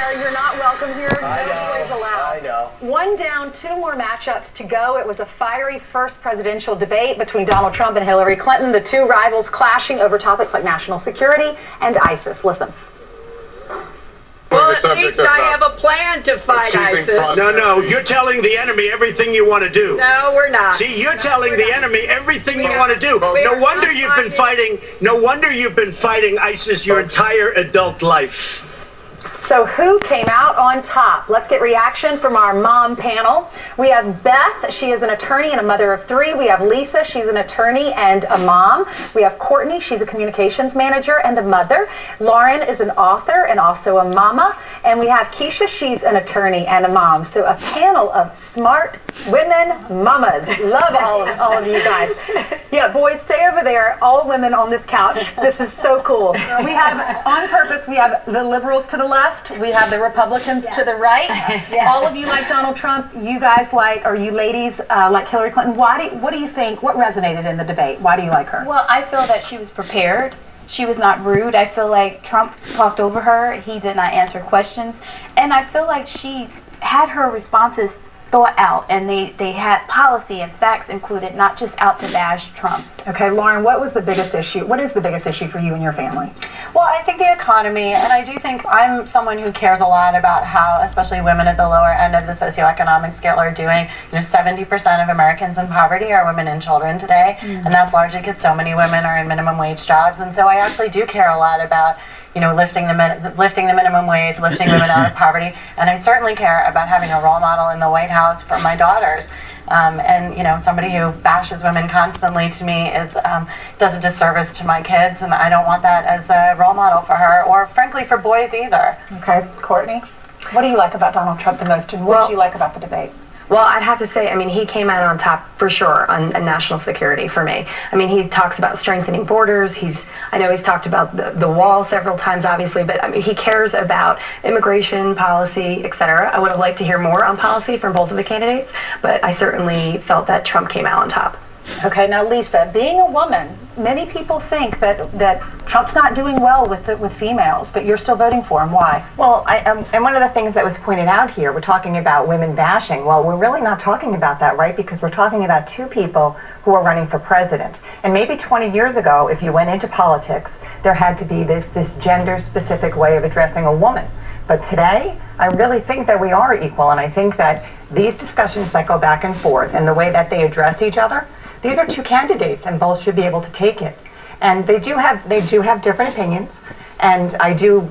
Sir, you're not welcome here. No boys allowed. I know. One down, two more matchups to go. It was a fiery first presidential debate between Donald Trump and Hillary Clinton. The two rivals clashing over topics like national security and ISIS. Listen. Well, at least I have a plan to fight ISIS. No, you're telling the enemy everything you want to do. No, we're not. See, you're telling the enemy everything you want to do. No wonder you've been fighting. No wonder you've been fighting ISIS your entire adult life. So who came out on top? Let's get reaction from our mom panel. We have Beth. She is an attorney and a mother of three. We have Lisa. She's an attorney and a mom. We have Courtney. She's a communications manager and a mother. Lauren is an author and also a mama. And we have Keisha. She's an attorney and a mom. So a panel of smart women mamas. Love all of you guys. Yeah, boys, stay over there. All women on this couch. This is so cool. We have, on purpose, we have the liberals to the left. We have the Republicans to the right. All of you like Donald Trump. You guys like, or you ladies like Hillary Clinton. What do you think? What resonated in the debate? Why do you like her? Well, I feel that she was prepared. She was not rude. I feel like Trump talked over her. He did not answer questions. And I feel like she had her responses thought out, and they had policy and facts included, not just out to bash Trump. Okay, Lauren, what was the biggest issue? What is the biggest issue for you and your family? Well, I think the economy, and I do think I'm someone who cares a lot about how, especially women at the lower end of the socioeconomic scale are doing. 70% of Americans in poverty are women and children today, and that's largely because so many women are in minimum wage jobs, and so I actually do care a lot about lifting the minimum wage, lifting women out of poverty, and I certainly care about having a role model in the White House for my daughters. And somebody who bashes women constantly to me does a disservice to my kids, and I don't want that as a role model for her, or frankly for boys either. Okay, Courtney, what do you like about Donald Trump the most, and what did you like about the debate? Well, I'd have to say, he came out on top for sure on national security for me. He talks about strengthening borders. I know he's talked about the wall several times, obviously, but he cares about immigration policy, etc. I would have liked to hear more on policy from both of the candidates, but I certainly felt that Trump came out on top. Okay, now Lisa, being a woman, many people think that Trump's not doing well with females, but you're still voting for him. Why? Well, and one of the things that was pointed out here, we're talking about women bashing. Well, we're really not talking about that, right? Because we're talking about two people who are running for president. And maybe 20 years ago, if you went into politics, there had to be this gender-specific way of addressing a woman. But today, I really think that we are equal, and I think that these discussions that go back and forth and the way that they address each other, these are two candidates, and both should be able to take it. And they do have different opinions, and I do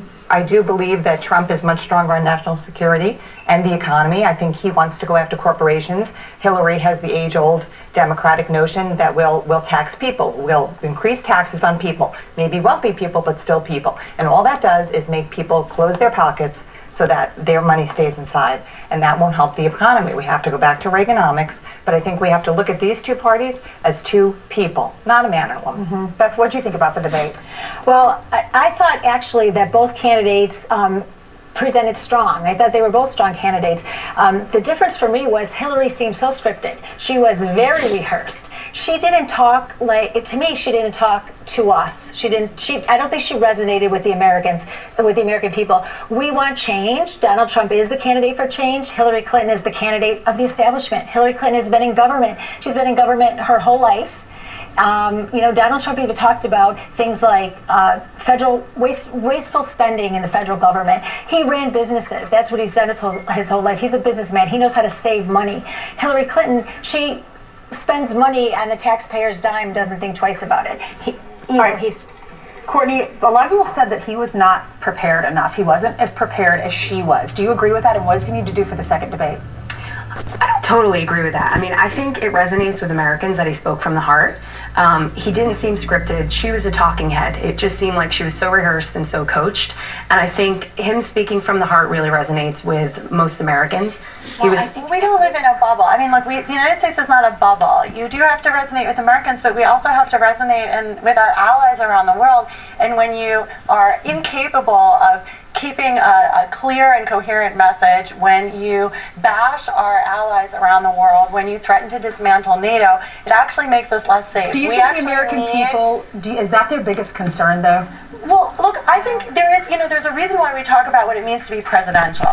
believe that Trump is much stronger on national security and the economy. I think he wants to go after corporations. Hillary has the age-old Democratic notion that we'll tax people. We'll increase taxes on people, maybe wealthy people, but still people. And all that does is make people close their pockets so that their money stays inside, and that won't help the economy. We have to go back to Reaganomics, but I think we have to look at these two parties as two people, not a man and a woman. Beth, what do you think about the debate? Well, I thought actually that both candidates presented strong. I thought they were both strong candidates. The difference for me was Hillary seemed so scripted. She was very rehearsed. She didn't talk to me, she didn't talk to us. I don't think she resonated with the Americans, with the American people. We want change. Donald Trump is the candidate for change. Hillary Clinton is the candidate of the establishment. Hillary Clinton has been in government. She's been in government her whole life. Donald Trump even talked about things like federal wasteful spending in the federal government. He ran businesses. That's what he's done his whole life. He's a businessman. He knows how to save money. Hillary Clinton, she spends money on the taxpayer's dime, doesn't think twice about it. Courtney, a lot of people said that he was not prepared enough. He wasn't as prepared as she was. Do you agree with that? And what does he need to do for the second debate? I don't totally agree with that. I think it resonates with Americans that he spoke from the heart. He didn't seem scripted. She was a talking head. It just seemed like she was so rehearsed and so coached. And I think him speaking from the heart really resonates with most Americans. I think we don't live in a bubble. The United States is not a bubble. You do have to resonate with Americans, but we also have to resonate with our allies around the world. And when you are incapable of keeping a clear and coherent message, when you bash our allies around the world, when you threaten to dismantle NATO, it actually makes us less safe. Do you think the American people, is that their biggest concern, though? Well, Look, I think there is, there's a reason why we talk about what it means to be presidential.